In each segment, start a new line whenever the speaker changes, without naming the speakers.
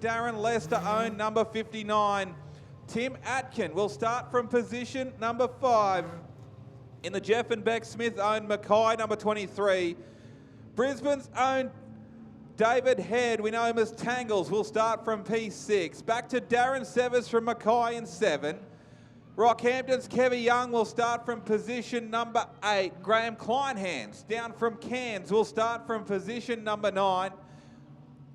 Darren Lester owned number 59. Tim Atkin will start from position number 5. In the Jeff and Beck Smith owned Mackay number 23. Brisbane's own David Head, we know him as Tangles, will start from P6. Back to Darren Severs from Mackay in 7. Rockhampton's Kevy Young will start from position number 8. Graham Kleinhans down from Cairns will start from position number 9.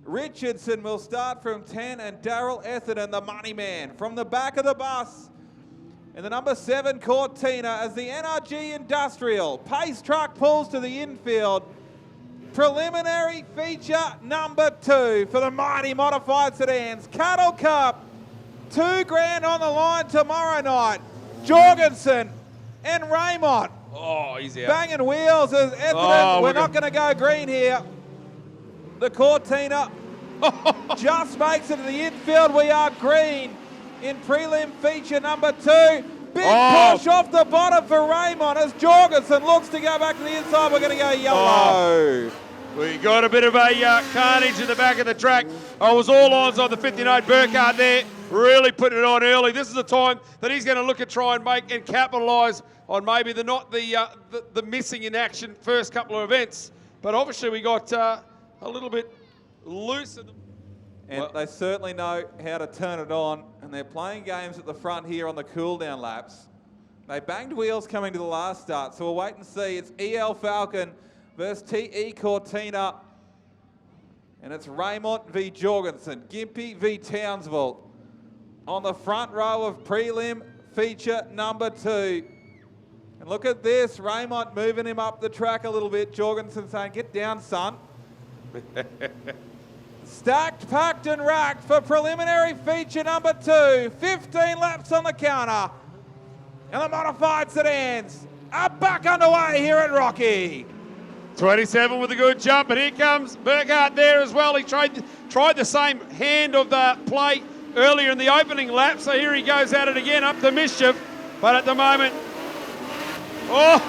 Richardson will start from 10, and Daryl Etherton, the money man, from the back of the bus. In the number 7 Cortina as the NRG Industrial pace truck pulls to the infield. Preliminary feature number 2 for the mighty modified sedans. Cattle Cup, $2,000 on the line tomorrow night. Jorgensen and Raymond.
Oh, he's out.
Banging wheels as Etherton. We're not going to go green here. The Cortina just makes it to the infield. We are green in prelim feature number 2. Big push off the bottom for Raymond as Jorgensen looks to go back to the inside. We're going to go yellow.
We got a bit of a carnage in the back of the track. I was all eyes on the 59 Burkhardt there, really putting it on early. This is the time that he's going to look at try and make and capitalise on maybe the missing in action first couple of events. But obviously we got a little bit loose.
And they certainly know how to turn it on, and they're playing games at the front here on the cool-down laps. They banged wheels coming to the last start, so we'll wait and see. It's EL Falcon versus TE Cortina, and it's Raymond v Jorgensen, Gympie v Townsville on the front row of prelim feature number 2. And look at this, Raymond moving him up the track a little bit. Jorgensen saying, get down, son. Stacked, packed and racked for preliminary feature number 2. 15 laps on the counter. And the modified sedans are back underway here at Rocky.
27 with a good jump, and here comes Burkhardt there as well. He tried the same hand of the play earlier in the opening lap, so here he goes at it again, up to mischief. But at the moment, I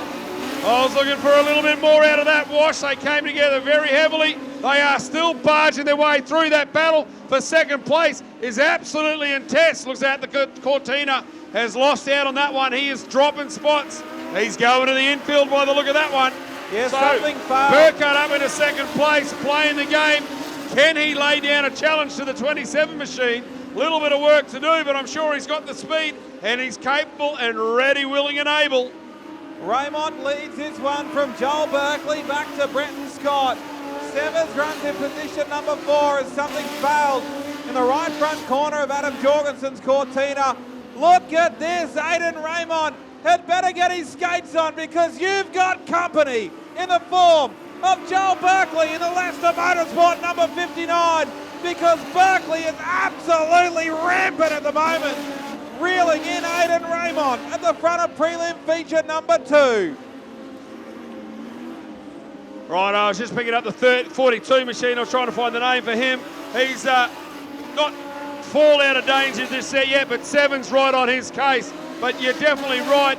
was looking for a little bit more out of that wash. They came together very heavily. They are still barging their way through. That battle for second place is absolutely intense. Looks out the Cortina has lost out on that one. He is dropping spots. He's going to the infield by the look of that one.
Yeah,
so
something far.
Burkhardt up into second place, playing the game. Can he lay down a challenge to the 27 machine? Little bit of work to do, but I'm sure he's got the speed and he's capable and ready, willing and able.
Raymond leads this one from Joel Berkeley back to Brenton Scott. Severs runs in position number 4 as something failed in the right front corner of Adam Jorgensen's Cortina. Look at this, Aidan Raymond had better get his skates on because you've got company in the form of Joel Berkeley in the Leicester Motorsport number 59, because Berkeley is absolutely rampant at the moment. Reeling in Aidan Raymond at the front of prelim feature number 2.
Right, I was just picking up the 42 machine. I was trying to find the name for him. He's not fall out of danger just yet, but 7's right on his case. But you're definitely right.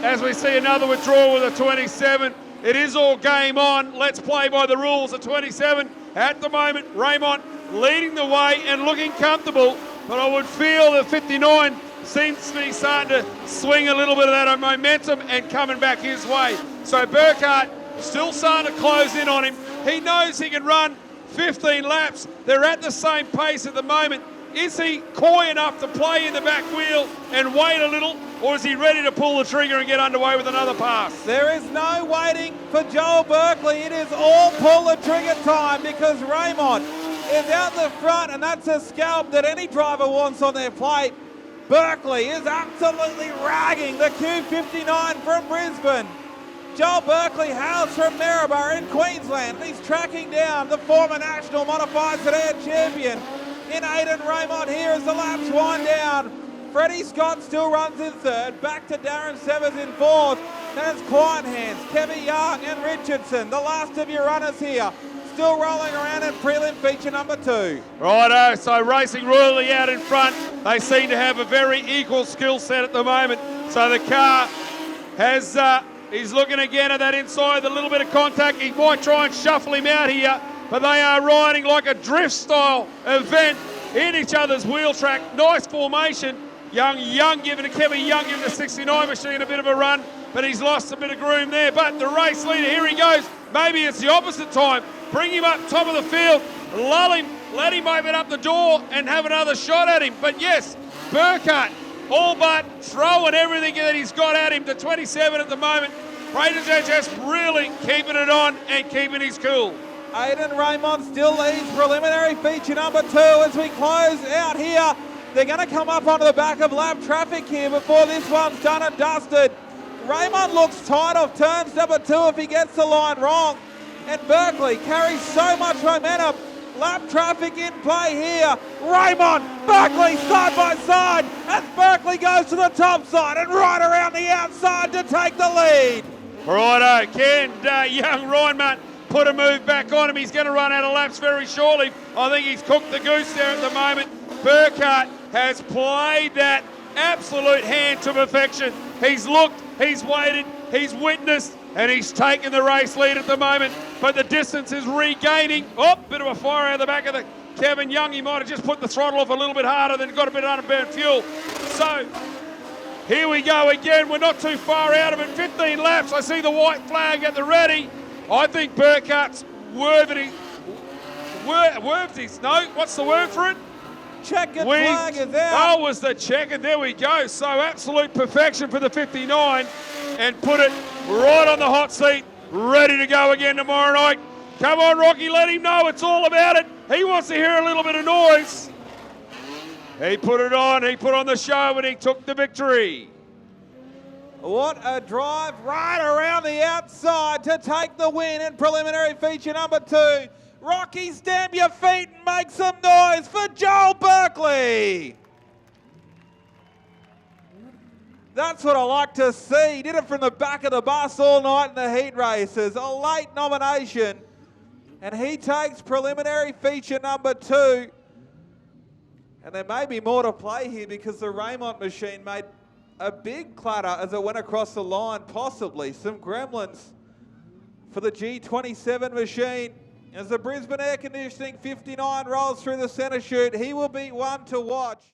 As we see another withdrawal with a 27, it is all game on. Let's play by the rules. At 27, at the moment, Raymond leading the way and looking comfortable. But I would feel that 59 seems to be starting to swing a little bit of that momentum and coming back his way. So Burkhardt still starting to close in on him. He knows he can run 15 laps. They're at the same pace at the moment. Is he coy enough to play in the back wheel and wait a little, or is he ready to pull the trigger and get underway with another pass?
There is no waiting for Joel Berkeley. It is all pull the trigger time because Raymond is out the front, and that's a scalp that any driver wants on their plate. Berkeley is absolutely ragging the Q59 from Brisbane. Joel Berkeley hails from Maryborough in Queensland. He's tracking down the former national modified sedan champion in Aidan Raymond here as the laps wind down. Freddie Scott still runs in 3rd. Back to Darren Severs in 4th. Then it's Kleinhans, Kevy Young and Richardson, the last of your runners here. Still rolling around in prelim feature number 2.
Righto, so racing royally out in front. They seem to have a very equal skill set at the moment. So the car has, he's looking again at that inside, a little bit of contact. He might try and shuffle him out here, but they are riding like a drift style event in each other's wheel track. Nice formation. Young giving to Kevin Young, giving the 69 machine a bit of a run, but he's lost a bit of groom there. But the race leader, here he goes. Maybe it's the opposite time. Bring him up top of the field, lull him, let him open up the door and have another shot at him. But yes, Burkhardt, all but throwing everything that he's got at him to 27 at the moment. Braden just really keeping it on and keeping his cool.
Aiden Raymond still leads preliminary feature number 2 as we close out here. They're going to come up onto the back of lap traffic here before this one's done and dusted. Raymond looks tight off turns number 2 if he gets the line wrong. And Berkeley carries so much momentum. Lap traffic in play here. Raymond, Berkeley side by side as Berkeley goes to the top side and right around the outside to take the lead.
Righto, can young Reinmunt put a move back on him? He's going to run out of laps very shortly. I think he's cooked the goose there at the moment. Burkhardt has played that absolute hand to perfection. He's looked, he's waited, he's witnessed, and he's taken the race lead at the moment. But the distance is regaining. Oh, bit of a fire out of the back of the Kevin Young. He might have just put the throttle off a little bit harder, then got a bit of unburnt fuel. So here we go again. We're not too far out of it. 15 laps. I see the white flag at the ready. I think Burkhardt's what's the word for it?
Checkered flag is out.
Oh, was the checkered. There we go. So absolute perfection for the 59 and put it right on the hot seat, ready to go again tomorrow night. Come on, Rocky, let him know it's all about it. He wants to hear a little bit of noise. He put it on, he put on the show, and he took the victory.
What a drive right around the outside to take the win in preliminary feature number 2. Rocky, stamp your feet and make some noise for Joel Berkeley. That's what I like to see. He did it from the back of the bus all night in the heat races. A late nomination. And he takes preliminary feature number 2. And there may be more to play here because the Raymond machine made a big clatter as it went across the line. Possibly some gremlins for the G27 machine. As the Brisbane Air Conditioning 59 rolls through the centre chute, he will be one to watch.